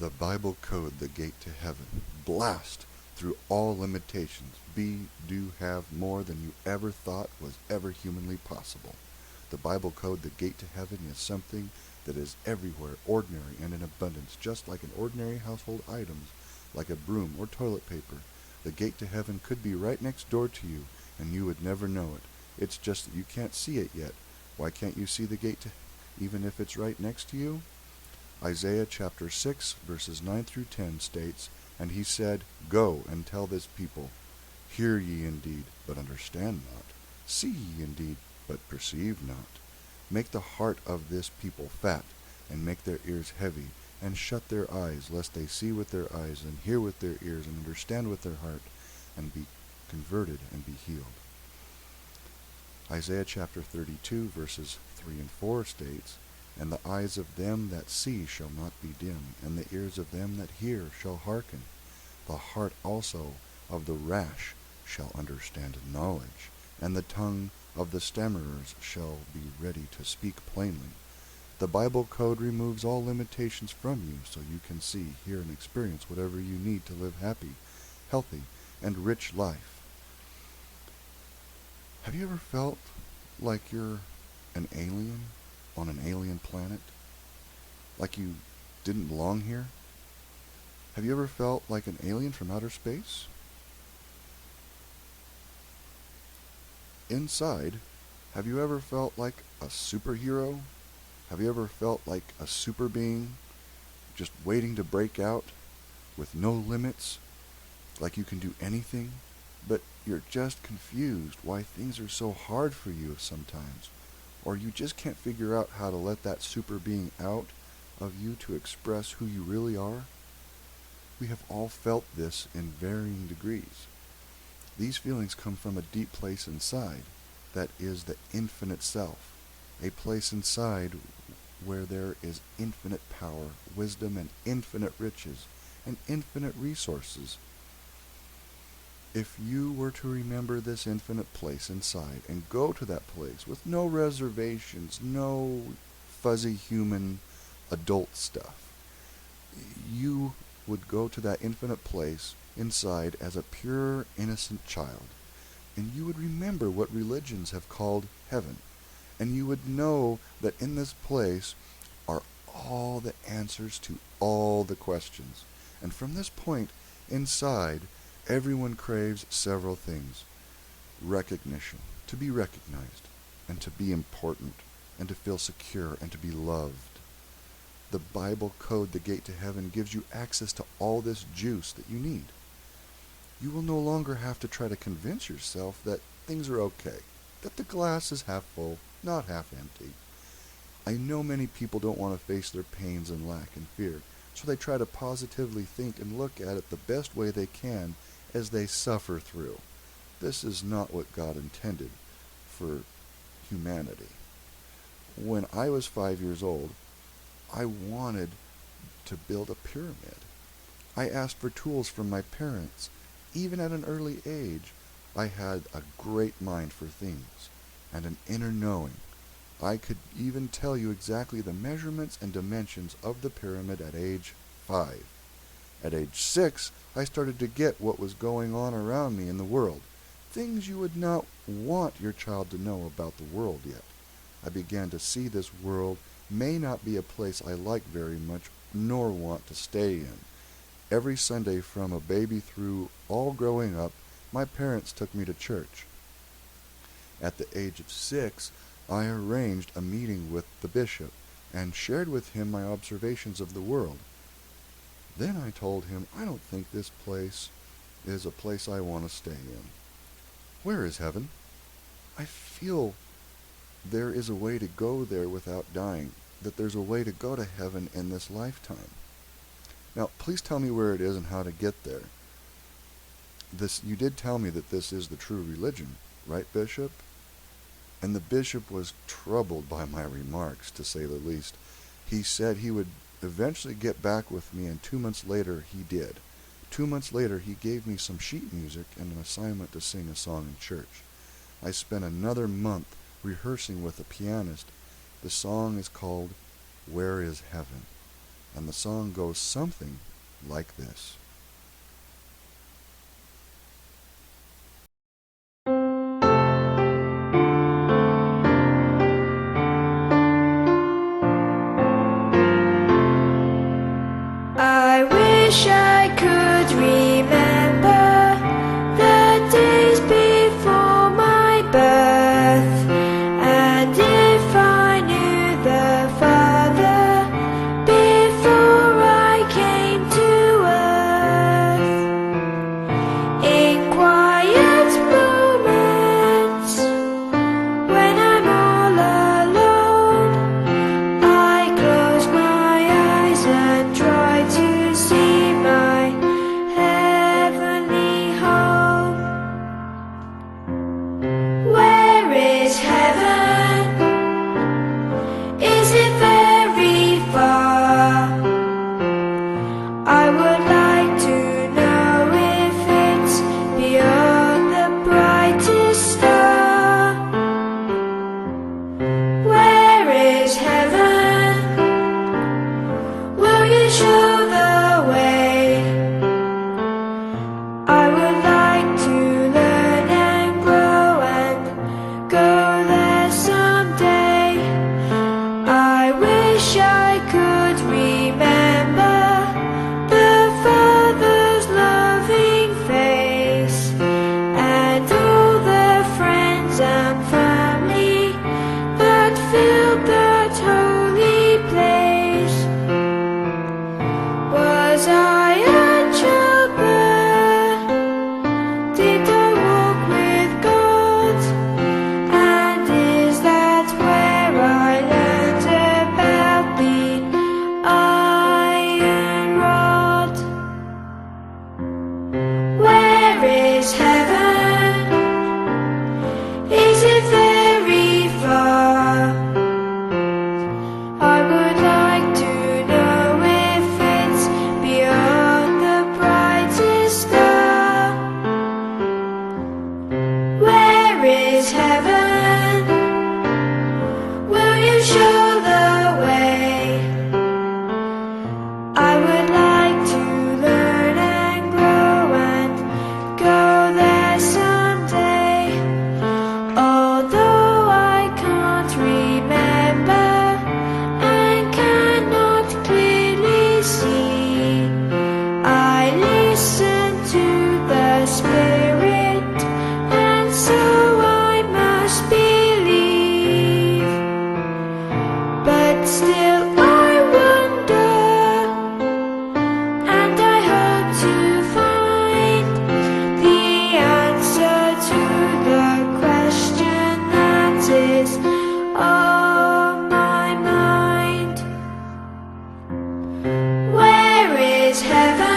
The Bible code, the gate to heaven. Blast through all limitations. Be, do, have more than you ever thought was ever humanly possible. The Bible code, the gate to heaven, is something that is everywhere, ordinary and in abundance, just like an ordinary household items, like a broom or toilet paper. The gate to heaven could be right next door to you, and you would never know it. It's just that you can't see it yet. Why can't you see the gate to even if it's right next to you? Isaiah chapter 6, verses 9 through 10 states, "And he said, Go and tell this people, Hear ye indeed, but understand not. See ye indeed, but perceive not. Make the heart of this people fat, and make their ears heavy, and shut their eyes, lest they see with their eyes, and hear with their ears, and understand with their heart, and be converted and be healed." Isaiah chapter 32, verses 3 and 4 states, "And the eyes of them that see shall not be dim, and the ears of them that hear shall hearken. The heart also of the rash shall understand knowledge, and the tongue of the stammerers shall be ready to speak plainly." The Bible code removes all limitations from you so you can see, hear, and experience whatever you need to live happy, healthy, and rich life. Have you ever felt like you're an alien on an alien planet? Like you didn't belong here? Have you ever felt like an alien from outer space? Inside, have you ever felt like a superhero? Have you ever felt like a super being, just waiting to break out, with no limits, like you can do anything, but you're just confused why things are so hard for you sometimes, or you just can't figure out how to let that super being out of you to express who you really are? We have all felt this in varying degrees. These feelings come from a deep place inside, that is the infinite self, a place inside where there is infinite power, wisdom, and infinite riches, and infinite resources. If you were to remember this infinite place inside and go to that place with no reservations, no fuzzy human adult stuff, you would go to that infinite place inside as a pure, innocent child, and you would remember what religions have called heaven, and you would know that in this place are all the answers to all the questions. And from this point inside, everyone craves several things: recognition, to be recognized, and to be important, and to feel secure, and to be loved. The Bible code, the gate to heaven, gives you access to all this juice that you need. You will no longer have to try to convince yourself that things are okay, that the glass is half full, not half empty. I know many people don't want to face their pains and lack and fear, so they try to positively think and look at it the best way they can as they suffer through. This is not what God intended for humanity. When I was 5 years old, I wanted to build a pyramid. I asked for tools from my parents. Even at an early age, I had a great mind for things and an inner knowing. I could even tell you exactly the measurements and dimensions of the pyramid at age 5. At age 6, I started to get what was going on around me in the world, things you would not want your child to know about the world yet. I began to see this world may not be a place I like very much, nor want to stay in. Every Sunday from a baby through all growing up, my parents took me to church. At the age of 6, I arranged a meeting with the bishop and shared with him my observations of the world. Then I told him I don't think this place is a place I want to stay in. Where is heaven? I feel there is a way to go there without dying, that there's a way to go to heaven in this lifetime. Now, please tell me where it is and how to get there. You did tell me that this is the true religion, right, Bishop? And the bishop was troubled by my remarks, to say the least. He said he would eventually get back with me, and 2 months later he did. 2 months later he gave me some sheet music and an assignment to sing a song in church. I spent another month rehearsing with a pianist. The song is called "Where is Heaven?" And the song goes something like this. I wish I could remember the days before my birth, and if I knew the Father before I came to earth. In quiet moments, when I'm all alone, I close my eyes and try to see my heavenly home. Where is heaven? Is it very far? I would like to know if it's beyond the brightest star. Where is heaven? Will you show the way? I would like to learn and grow and go there someday. I wish I could remember the Father's loving face, and all the friends and family that filled that holy place. Was I a childbirth? Did I walk with God? And is that where I learned about the iron rod? Where is heaven? Is it very far? I would like to know if it's beyond the brightest star. Where is heaven? Will you show the way? I would like to learn and grow and go there someday. Although I can't remember and cannot clearly see, I listen to the Spirit, and so I must believe. But still I wonder, and I hope to find the answer to the question that is on my mind. Where is heaven?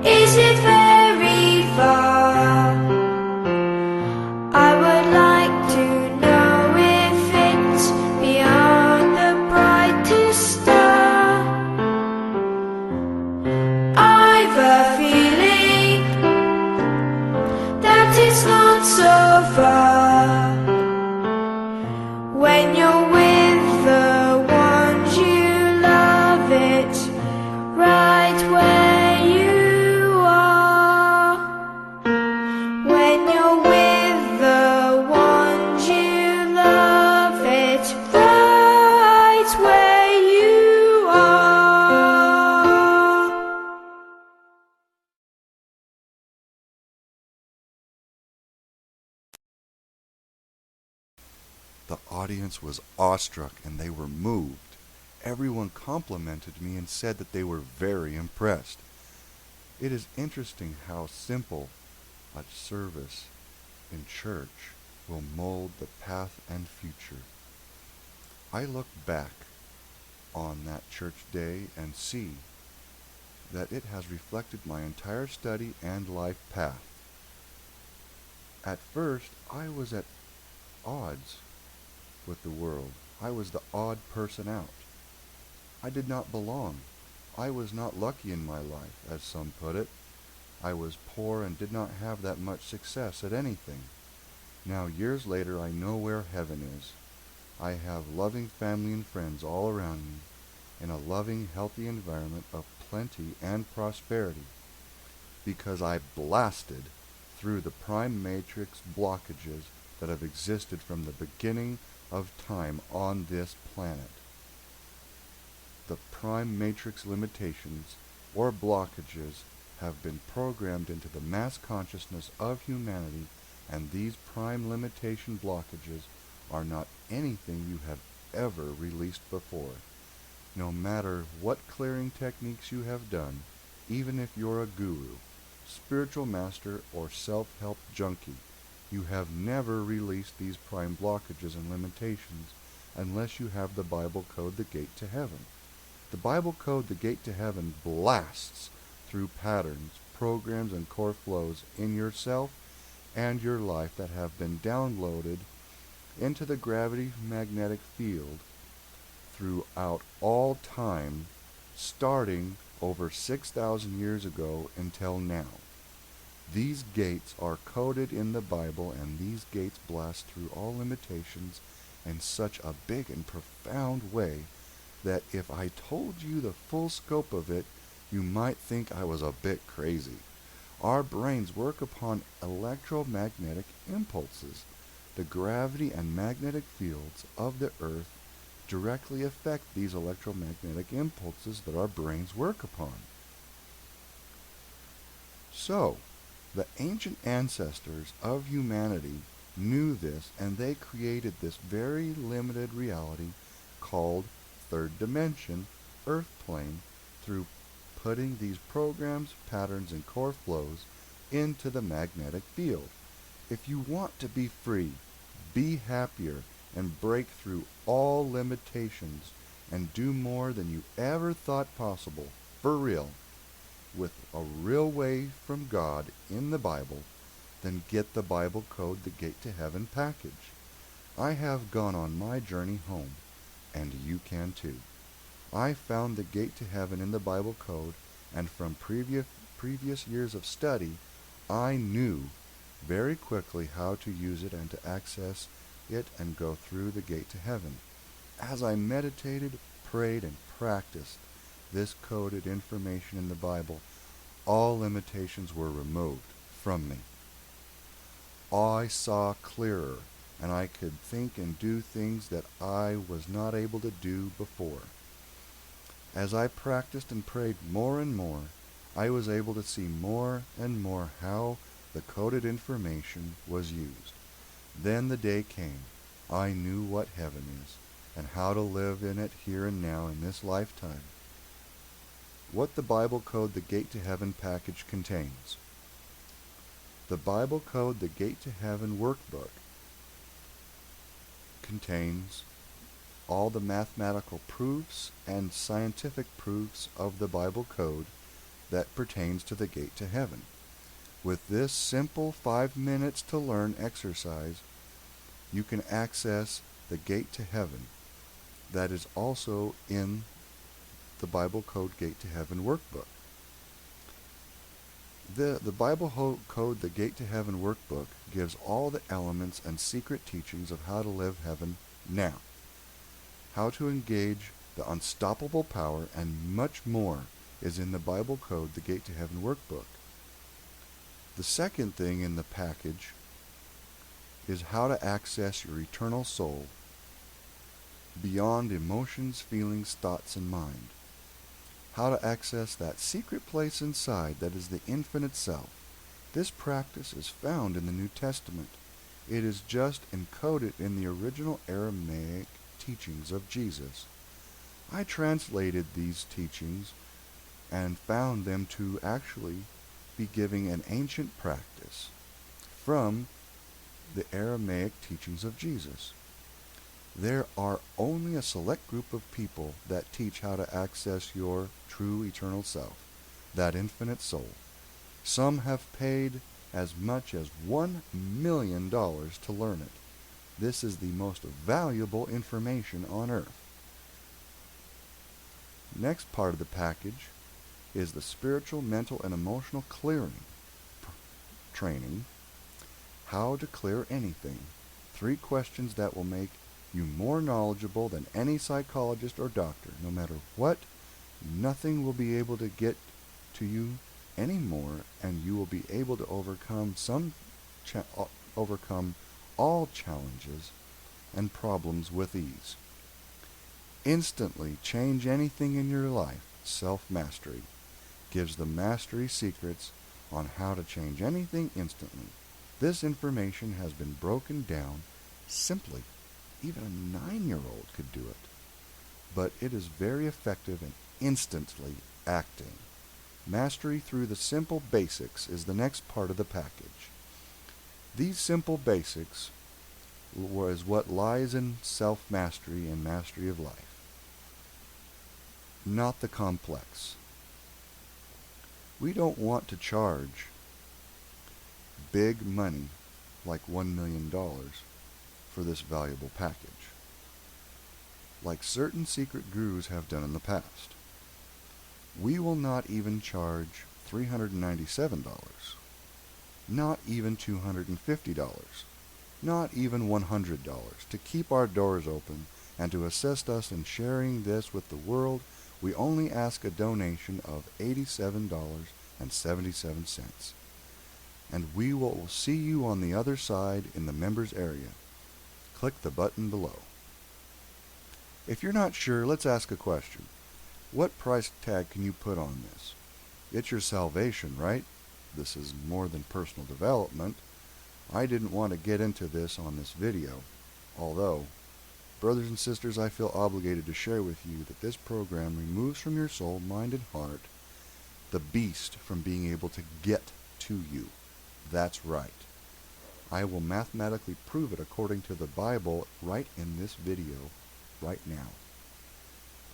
Is it very far? I would like to know if it's beyond the brightest star. I've a feeling that it's not so far. When you're with the ones you love, it's right where you are. When you're with the ones you love, it's right where you are. The audience was awestruck and they were moved. Everyone complimented me and said that they were very impressed. It is interesting how simple a service in church will mold the path and future. I look back on that church day and see that it has reflected my entire study and life path. At first, I was at odds with the world. I was the odd person out. I did not belong. I was not lucky in my life, as some put it. I was poor and did not have that much success at anything. Now, years later, I know where heaven is. I have loving family and friends all around me. in a loving, healthy environment of plenty and prosperity, because I blasted through the prime matrix blockages that have existed from the beginning of time on this planet. The prime matrix limitations or blockages have been programmed into the mass consciousness of humanity, and these prime limitation blockages are not anything you have ever released before. No matter what clearing techniques you have done, even if you're a guru, spiritual master, or self-help junkie, you have never released these prime blockages and limitations unless you have the Bible code, the gate to heaven. The Bible code, the gate to heaven, blasts through patterns, programs, and core flows in yourself and your life that have been downloaded into the gravity magnetic field throughout all time, starting over 6,000 years ago until now. These gates are coded in the Bible, and these gates blast through all limitations in such a big and profound way that if I told you the full scope of it, you might think I was a bit crazy. Our brains work upon electromagnetic impulses. The gravity and magnetic fields of the earth directly affect these electromagnetic impulses that our brains work upon. So, the ancient ancestors of humanity knew this, and they created this very limited reality called third dimension, earth plane, through putting these programs, patterns, and core flows into the magnetic field. If you want to be free, be happier, and break through all limitations, and do more than you ever thought possible, for real, with a real way from God in the Bible, then get the Bible code, the Gate to Heaven package. I have gone on my journey home, and you can too. I found the Gate to Heaven in the Bible code, and from previous years of study, I knew very quickly how to use it and to access it and go through the Gate to Heaven. As I meditated, prayed, and practiced this coded information in the Bible, all limitations were removed from me. I saw clearer, and I could think and do things that I was not able to do before. As I practiced and prayed more and more, I was able to see more and more how the coded information was used. Then the day came. I knew what heaven is, and how to live in it here and now in this lifetime. What the Bible Code, the Gate to Heaven package contains. The Bible Code, the Gate to Heaven workbook contains all the mathematical proofs and scientific proofs of the Bible Code that pertains to the Gate to Heaven. With this simple 5 minutes to learn exercise, you can access the Gate to Heaven that is also in the Bible Code Gate to Heaven workbook. The Bible Code, the Gate to Heaven workbook gives all the elements and secret teachings of how to live heaven now, how to engage the unstoppable power, and much more is in the Bible Code, the Gate to Heaven workbook. The second thing in the package is how to access your eternal soul beyond emotions, feelings, thoughts, and mind. How to access that secret place inside that is the infinite self. This practice is found in the New Testament. It is just encoded in the original Aramaic teachings of Jesus. I translated these teachings and found them to actually be giving an ancient practice from the Aramaic teachings of Jesus. There are only a select group of people that teach how to access your true eternal self, that infinite soul. Some have paid as much as $1 million to learn it. This is the most valuable information on earth. Next part of the package is the spiritual, mental, and emotional clearing training. How to clear anything. 3 questions that will make you more knowledgeable than any psychologist or doctor. No matter what, nothing will be able to get to you anymore, and you will be able to overcome all challenges and problems with ease. Instantly change anything in your life. Self-mastery gives the mastery secrets on how to change anything instantly. This information has been broken down simply. Even a 9-year-old could do it. But it is very effective in instantly acting. Mastery through the simple basics is the next part of the package. These simple basics is what lies in self-mastery and mastery of life, not the complex. We don't want to charge big money like $1 million for this valuable package, like certain secret gurus have done in the past. We will not even charge $397, not even $250, not even $100 to keep our doors open and to assist us in sharing this with the world. We only ask a donation of $87.77. And we will see you on the other side in the members area. Click the button below. If you're not sure, let's ask a question. What price tag can you put on this? It's your salvation, right? This is more than personal development. I didn't want to get into this on this video, although, brothers and sisters, I feel obligated to share with you that this program removes from your soul, mind, and heart the beast from being able to get to you. That's right. I will mathematically prove it according to the Bible right in this video, right now.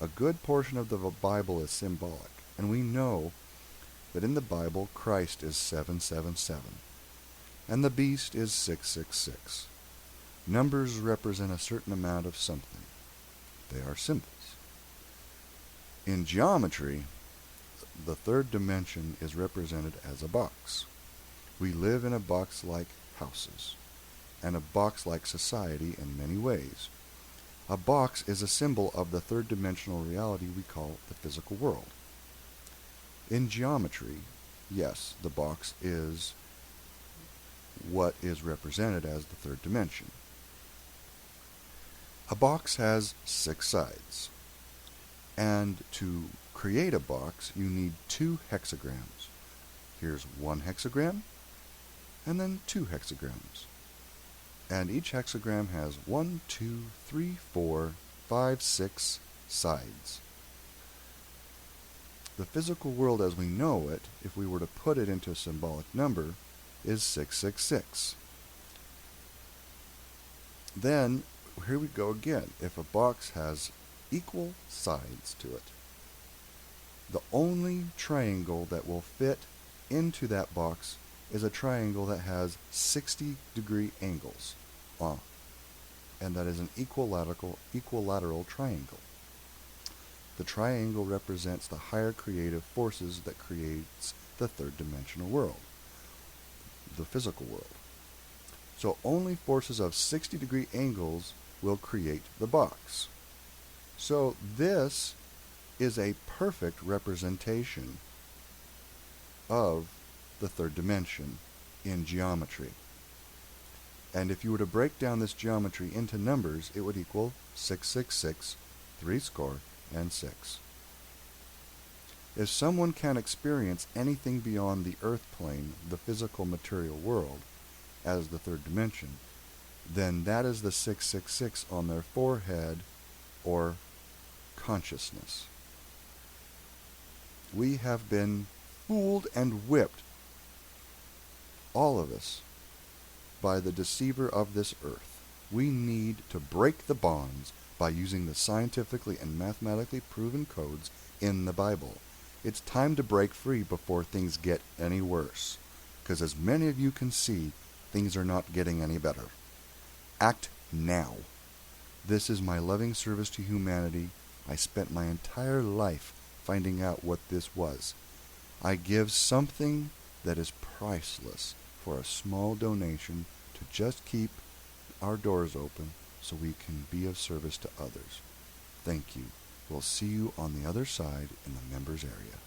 A good portion of the Bible is symbolic, and we know that in the Bible Christ is 777, and the beast is 666. Numbers represent a certain amount of something. They are symbols. In geometry, the third dimension is represented as a box. We live in a box-like houses, and a box-like society in many ways. A box is a symbol of the third-dimensional reality we call the physical world. In geometry, yes, the box is what is represented as the third dimension. A box has 6 sides, and to create a box, you need 2 hexagrams. Here's 1 hexagram, and then 2 hexagrams. And each hexagram has 1, 2, 3, 4, 5, 6 sides. The physical world as we know it, if we were to put it into a symbolic number, is 666. Then, here we go again. If a box has equal sides to it, the only triangle that will fit into that box is a triangle that has 60-degree angles, and that is an equilateral triangle. The triangle represents the higher creative forces that creates the third-dimensional world, the physical world. So only forces of 60-degree angles will create the box. So this is a perfect representation of the third dimension in geometry. And if you were to break down this geometry into numbers, it would equal 666, 3 score, and 6. If someone can experience anything beyond the earth plane, the physical material world, as the third dimension, then that is the 666 on their forehead or consciousness. We have been fooled and whipped, all of us, by the deceiver of this earth. We need to break the bonds by using the scientifically and mathematically proven codes in the Bible. It's time to break free before things get any worse, because as many of you can see, things are not getting any better. Act now. This is my loving service to humanity. I spent my entire life finding out what this was. I give something that is priceless for a small donation to just keep our doors open so we can be of service to others. Thank you. We'll see you on the other side in the members area.